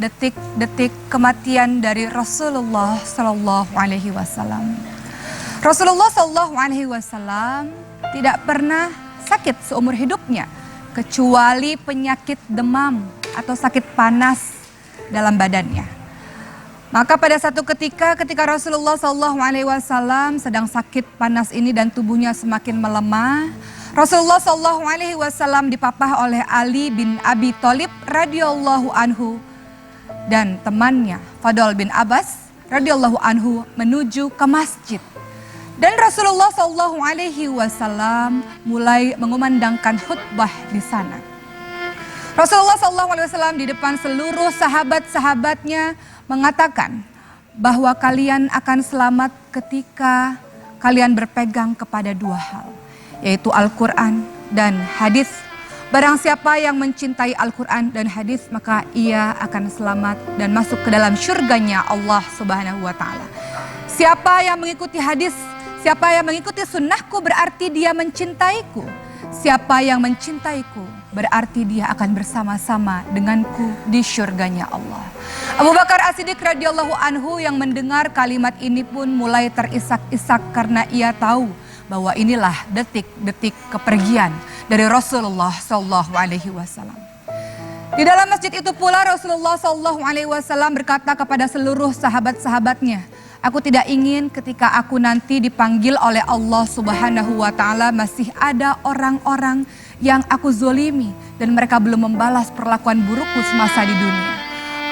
detik-detik kematian dari Rasulullah Sallallahu Alaihi Wasallam. Rasulullah Sallallahu Alaihi Wasallam tidak pernah sakit seumur hidupnya kecuali penyakit demam atau sakit panas dalam badannya. Maka pada satu ketika Rasulullah Sallallahu Alaihi Wasallam sedang sakit panas ini dan tubuhnya semakin melemah, Rasulullah Sallallahu Alaihi Wasallam dipapah oleh Ali bin Abi Thalib radhiyallahu anhu dan temannya Fadl bin Abbas radhiyallahu anhu menuju ke masjid. Dan Rasulullah Sallallahu Alaihi Wasallam mulai mengumandangkan khutbah di sana. Rasulullah Sallallahu Alaihi Wasallam di depan seluruh sahabat-sahabatnya mengatakan bahwa kalian akan selamat ketika kalian berpegang kepada dua hal, yaitu Al-Quran dan hadis. Barang siapa yang mencintai Al-Quran dan hadis, maka ia akan selamat dan masuk ke dalam syurganya Allah Subhanahu wa Ta'ala. Siapa yang mengikuti hadis, siapa yang mengikuti sunnahku berarti dia mencintaiku. Siapa yang mencintaiku berarti dia akan bersama-sama denganku di syurganya Allah. Abu Bakar As-Siddiq radhiyallahu anhu yang mendengar kalimat ini pun mulai terisak-isak karena ia tahu bahwa inilah detik-detik kepergian dari Rasulullah Sallallahu Alaihi Wasallam. Di dalam masjid itu pula Rasulullah Sallallahu Alaihi Wasallam berkata kepada seluruh sahabat-sahabatnya, aku tidak ingin ketika aku nanti dipanggil oleh Allah Subhanahu wa Ta'ala masih ada orang-orang yang aku zolimi dan mereka belum membalas perlakuan burukku semasa di dunia.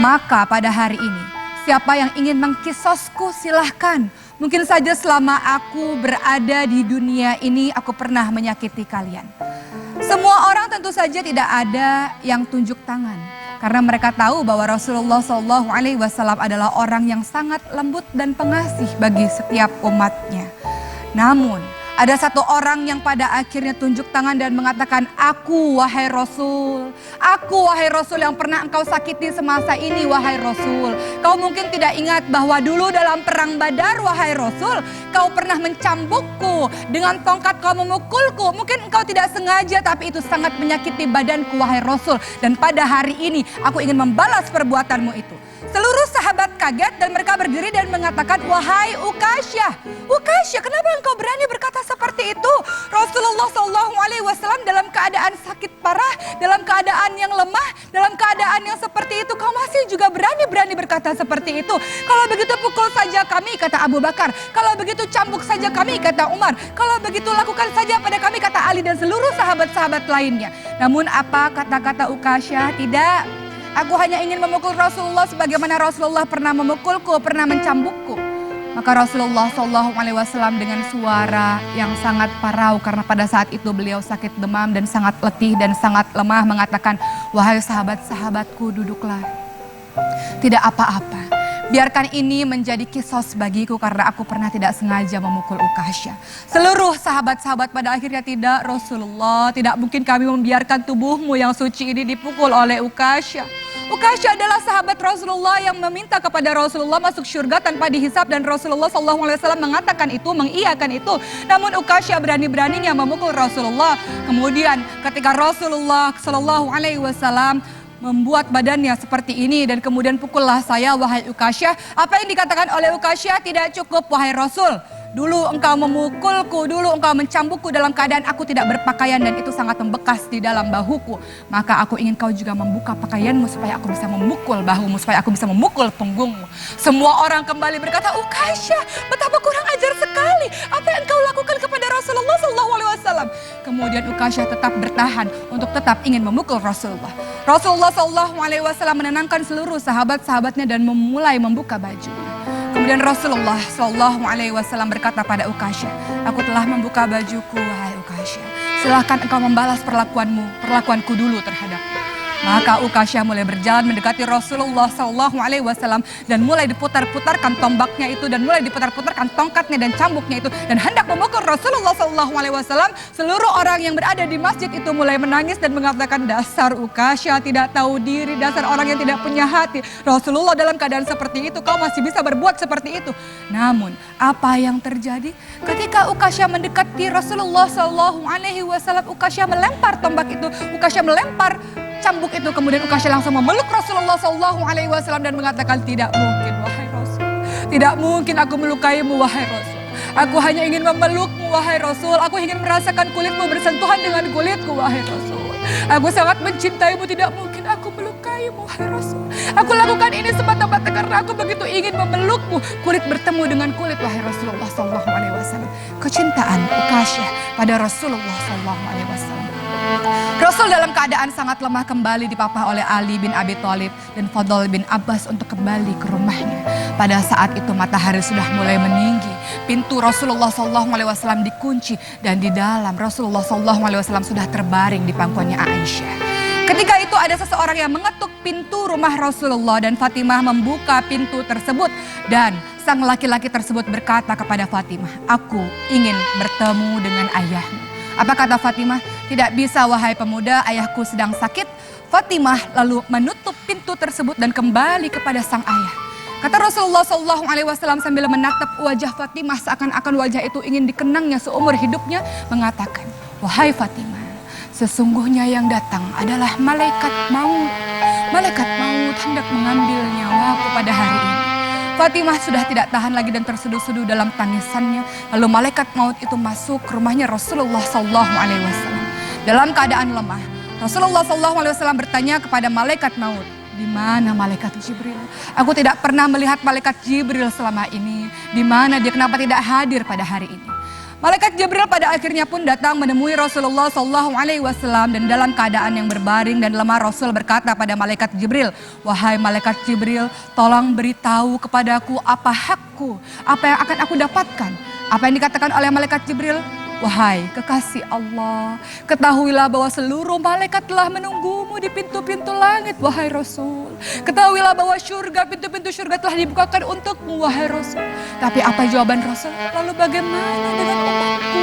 Maka pada hari ini siapa yang ingin mengkisosku silahkan. Mungkin saja selama aku berada di dunia ini aku pernah menyakiti kalian. Semua orang tentu saja tidak ada yang tunjuk tangan. Karena mereka tahu bahwa Rasulullah Sallallahu Alaihi Wasallam adalah orang yang sangat lembut dan pengasih bagi setiap umatnya. Namun ada satu orang yang pada akhirnya tunjuk tangan dan mengatakan, aku wahai Rasul yang pernah engkau sakiti semasa ini wahai Rasul. Kau mungkin tidak ingat bahwa dulu dalam perang Badar wahai Rasul, kau pernah mencambukku, dengan tongkat kau memukulku. Mungkin engkau tidak sengaja tapi itu sangat menyakiti badanku wahai Rasul. Dan pada hari ini aku ingin membalas perbuatanmu itu. Seluruh sahabat kaget dan mereka berdiri dan mengatakan, wahai Ukasyah, kenapa engkau berani berkata seperti itu? Rasulullah Sallallahu Alaihi Wasallam dalam keadaan sakit parah, dalam keadaan yang lemah, dalam keadaan yang seperti itu, kau masih juga berani berkata seperti itu. Kalau begitu pukul saja kami, kata Abu Bakar. Kalau begitu cambuk saja kami, kata Umar. Kalau begitu lakukan saja pada kami, kata Ali dan seluruh sahabat-sahabat lainnya. Namun apa kata-kata Ukasyah? Tidak. Aku hanya ingin memukul Rasulullah sebagaimana Rasulullah pernah memukulku, pernah mencambukku. Maka Rasulullah Sallallahu Alaihi Wasallam dengan suara yang sangat parau karena pada saat itu beliau sakit demam dan sangat letih dan sangat lemah mengatakan, wahai sahabat-sahabatku duduklah. Tidak apa-apa. Biarkan ini menjadi kisos bagiku karena aku pernah tidak sengaja memukul Ukasyah. Seluruh sahabat-sahabat pada akhirnya tidak, Rasulullah, tidak mungkin kami membiarkan tubuhmu yang suci ini dipukul oleh Ukasyah. Ukasyah adalah sahabat Rasulullah yang meminta kepada Rasulullah masuk surga tanpa dihisap dan Rasulullah SAW mengatakan itu, mengiyakan itu. Namun Ukasyah berani-beraninya memukul Rasulullah. Kemudian ketika Rasulullah SAW membuat badannya seperti ini dan kemudian pukullah saya wahai Ukasyah. Apa yang dikatakan oleh Ukasyah? Tidak cukup wahai Rasul. Dulu engkau memukulku, dulu engkau mencambukku dalam keadaan aku tidak berpakaian dan itu sangat membekas di dalam bahuku. Maka aku ingin kau juga membuka pakaianmu supaya aku bisa memukul bahumu, supaya aku bisa memukul punggungmu. Semua orang kembali berkata, Ukasyah, betapa kurang ajar sekali apa yang engkau lakukan kepada Rasulullah SAW. Kemudian Ukasyah tetap bertahan untuk tetap ingin memukul Rasulullah. Rasulullah SAW menenangkan seluruh sahabat-sahabatnya dan memulai membuka bajunya. Kemudian Rasulullah SAW berkata pada Ukasyah, aku telah membuka bajuku wahai Ukasyah. Silahkan engkau membalas perlakuanku dulu terhadapku. Maka Ukasyah mulai berjalan mendekati Rasulullah SAW dan mulai diputar-putarkan tombaknya itu dan mulai diputar-putarkan tongkatnya dan cambuknya itu dan hendak memukul Rasulullah SAW. Seluruh orang yang berada di masjid itu mulai menangis dan mengatakan, dasar Ukasyah tidak tahu diri, dasar orang yang tidak punya hati. Rasulullah dalam keadaan seperti itu, kau masih bisa berbuat seperti itu. Namun apa yang terjadi ketika Ukasyah mendekati Rasulullah SAW? Ukasyah melempar tombak itu, Ukasyah melempar cambuk itu. Kemudian Ukasyah langsung memeluk Rasulullah SAW dan mengatakan, tidak mungkin wahai Rasul. Tidak mungkin aku melukaimu wahai Rasul. Aku hanya ingin memelukmu wahai Rasul. Aku ingin merasakan kulitmu bersentuhan dengan kulitku wahai Rasul. Aku sangat mencintaimu, tidak mungkin aku melukaimu wahai Rasul. Aku lakukan ini semata-mata karena aku begitu ingin memelukmu. Kulit bertemu dengan kulit wahai Rasulullah SAW. Kecintaan Ukasyah pada Rasulullah SAW. Rasul dalam keadaan sangat lemah kembali dipapah oleh Ali bin Abi Thalib dan Fadl bin Abbas untuk kembali ke rumahnya. Pada saat itu matahari sudah mulai meninggi. Pintu Rasulullah SAW dikunci dan di dalam Rasulullah SAW sudah terbaring di pangkuannya Aisyah. Ketika itu ada seseorang yang mengetuk pintu rumah Rasulullah dan Fatimah membuka pintu tersebut. Dan sang laki-laki tersebut berkata kepada Fatimah, aku ingin bertemu dengan ayahmu. Apa kata Fatimah? Tidak bisa wahai pemuda, ayahku sedang sakit. Fatimah lalu menutup pintu tersebut dan kembali kepada sang ayah. Kata Rasulullah SAW sambil menatap wajah Fatimah seakan-akan wajah itu ingin dikenangnya seumur hidupnya, mengatakan, wahai Fatimah, sesungguhnya yang datang adalah malaikat maut. Malaikat maut hendak mengambil nyawaku pada hari ini. Fatimah sudah tidak tahan lagi dan terseduh-seduh dalam tangisannya. Lalu malaikat maut itu masuk ke rumahnya Rasulullah SAW. Dalam keadaan lemah, Rasulullah SAW bertanya kepada malaikat maut, di mana malaikat Jibril? Aku tidak pernah melihat malaikat Jibril selama ini. Di mana dia, kenapa tidak hadir pada hari ini? Malaikat Jibril pada akhirnya pun datang menemui Rasulullah SAW dan dalam keadaan yang berbaring dan lemah Rasul berkata pada malaikat Jibril, wahai malaikat Jibril, tolong beritahu kepadaku apa hakku, apa yang akan aku dapatkan. Apa yang dikatakan oleh malaikat Jibril? Wahai kekasih Allah, ketahuilah bahwa seluruh malaikat telah menunggumu di pintu-pintu langit, wahai Rasul. Ketahuilah bahwa surga, pintu-pintu surga telah dibukakan untukmu, wahai Rasul. Tapi apa jawaban Rasul? Lalu bagaimana dengan umatku?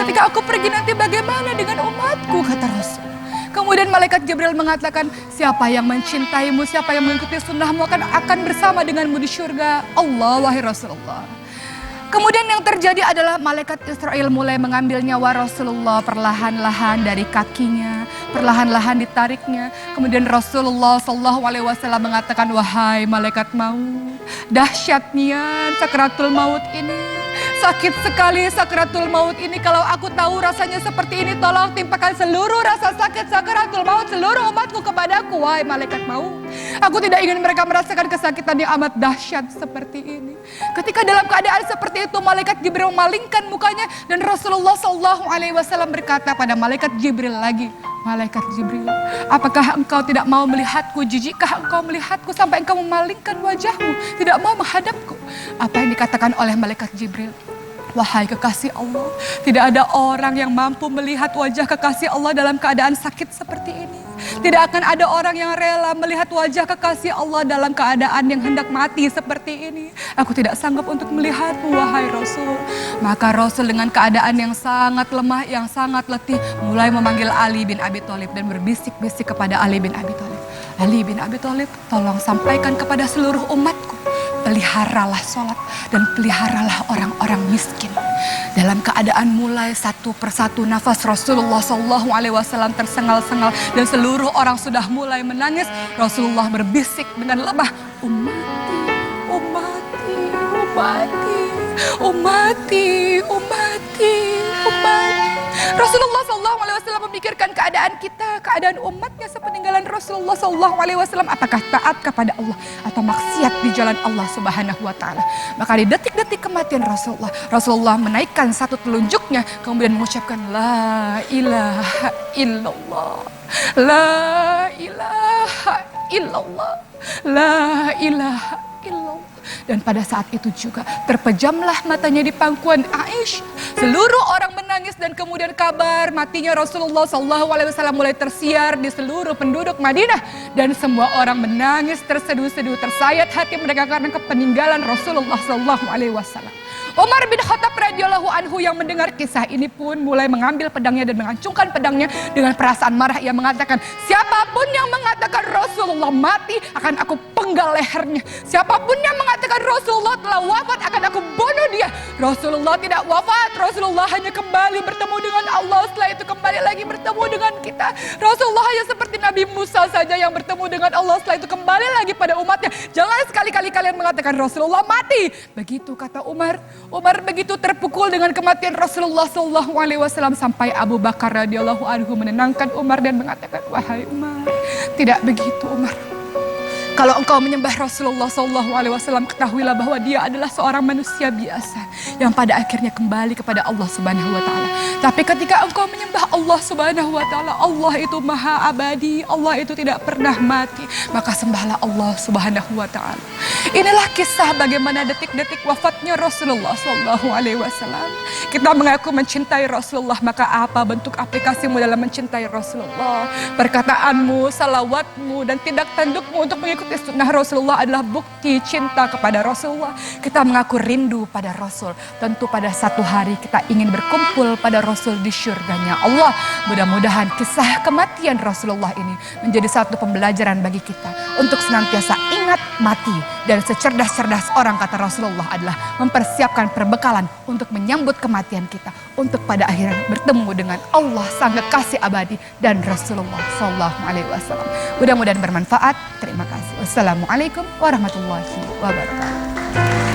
Ketika aku pergi nanti bagaimana dengan umatku, kata Rasul. Kemudian malaikat Jibril mengatakan, siapa yang mencintaimu, siapa yang mengikuti sunnahmu akan bersama denganmu di surga Allah, wahai Rasulullah. Kemudian yang terjadi adalah malaikat Israel mulai mengambil nyawa Rasulullah perlahan-lahan dari kakinya, perlahan-lahan ditariknya. Kemudian Rasulullah SAW mengatakan, wahai malaikat maut, dahsyatnya sakaratul maut ini. Sakit sekali sakaratul maut ini. Kalau aku tahu rasanya seperti ini, tolong timpakan seluruh rasa sakit sakaratul maut seluruh umatku kepadaku, wahai malaikat maut. Aku tidak ingin mereka merasakan kesakitan yang amat dahsyat seperti ini. Ketika dalam keadaan seperti itu, malaikat Jibril memalingkan mukanya dan Rasulullah SAW berkata pada malaikat Jibril lagi, malaikat Jibril, apakah engkau tidak mau melihatku? Jijikkah engkau melihatku sampai engkau memalingkan wajahmu, tidak mau menghadapku? Apa yang dikatakan oleh malaikat Jibril? Wahai kekasih Allah, tidak ada orang yang mampu melihat wajah kekasih Allah dalam keadaan sakit seperti ini. Tidak akan ada orang yang rela melihat wajah kekasih Allah dalam keadaan yang hendak mati seperti ini. Aku tidak sanggup untuk melihatmu, wahai Rasul. Maka Rasul dengan keadaan yang sangat lemah, yang sangat letih, mulai memanggil Ali bin Abi Thalib dan berbisik-bisik kepada Ali bin Abi Thalib. Ali bin Abi Thalib, tolong sampaikan kepada seluruh umatku, peliharalah sholat dan peliharalah orang-orang miskin. Dalam keadaan mulai satu persatu nafas Rasulullah SAW tersengal-sengal dan seluruh orang sudah mulai menangis. Rasulullah berbisik dengan lemah, umati, umati, umati, umati, umati, umati. Rasulullah SAW memikirkan keadaan kita, keadaan umatnya sepeninggalan Rasulullah SAW. Apakah taat kepada Allah atau maksiat di jalan Allah Subhanahu Wa Taala? Maka di detik-detik kematian Rasulullah menaikkan satu telunjuknya, kemudian mengucapkan La ilaha illallah, La ilaha illallah, La ilaha illallah. Dan pada saat itu juga terpejamlah matanya di pangkuan Aisyah. Seluruh orang menangis dan kemudian kabar matinya Rasulullah SAW mulai tersiar di seluruh penduduk Madinah. Dan semua orang menangis terseduh-seduh, tersayat hati mereka karena kepeninggalan Rasulullah SAW. Umar bin Khattab radhiyallahu anhu yang mendengar kisah ini pun mulai mengambil pedangnya dan mengacungkan pedangnya dengan perasaan marah. Ia mengatakan, siapapun yang mengatakan Rasulullah mati akan aku penggal sepenggal lehernya. Siapapun yang mengatakan Rasulullah telah wafat akan aku bunuh dia. Rasulullah tidak wafat, Rasulullah hanya kembali bertemu dengan Allah, setelah itu kembali lagi bertemu dengan kita. Rasulullah hanya seperti Nabi Musa saja yang bertemu dengan Allah, setelah itu kembali lagi pada umatnya. Jangan sekali-kali kalian mengatakan Rasulullah mati. Begitu kata Umar. Umar begitu terpukul dengan kematian Rasulullah SAW sampai Abu Bakar radhiyallahu anhu menenangkan Umar dan mengatakan, wahai Umar, tidak begitu Umar. Kalau engkau menyembah Rasulullah SAW, ketahuilah bahwa dia adalah seorang manusia biasa yang pada akhirnya kembali kepada Allah Subhanahu wa Ta'ala. Tapi ketika engkau menyembah Allah Subhanahu wa Ta'ala, Allah itu maha abadi, Allah itu tidak pernah mati, maka sembahlah Allah Subhanahu wa Ta'ala. Inilah kisah bagaimana detik-detik wafatnya Rasulullah SAW. Kita mengaku mencintai Rasulullah, maka apa bentuk aplikasimu dalam mencintai Rasulullah? Perkataanmu, salawatmu, dan tindak tandukmu untuk mengikuti sunnah Rasulullah adalah bukti cinta kepada Rasulullah. Kita mengaku rindu pada Rasul. Tentu pada satu hari kita ingin berkumpul pada Rasul di syurganya Allah. Mudah-mudahan kisah kematian Rasulullah ini menjadi satu pembelajaran bagi kita untuk senantiasa ingat mati. Dan secerdas-cerdas orang, kata Rasulullah, adalah mempersiapkan perbekalan untuk menyambut kematian kita, untuk pada akhirnya bertemu dengan Allah sang kekasih abadi dan Rasulullah SAW. Mudah-mudahan bermanfaat. Terima kasih. Wassalamualaikum warahmatullahi wabarakatuh.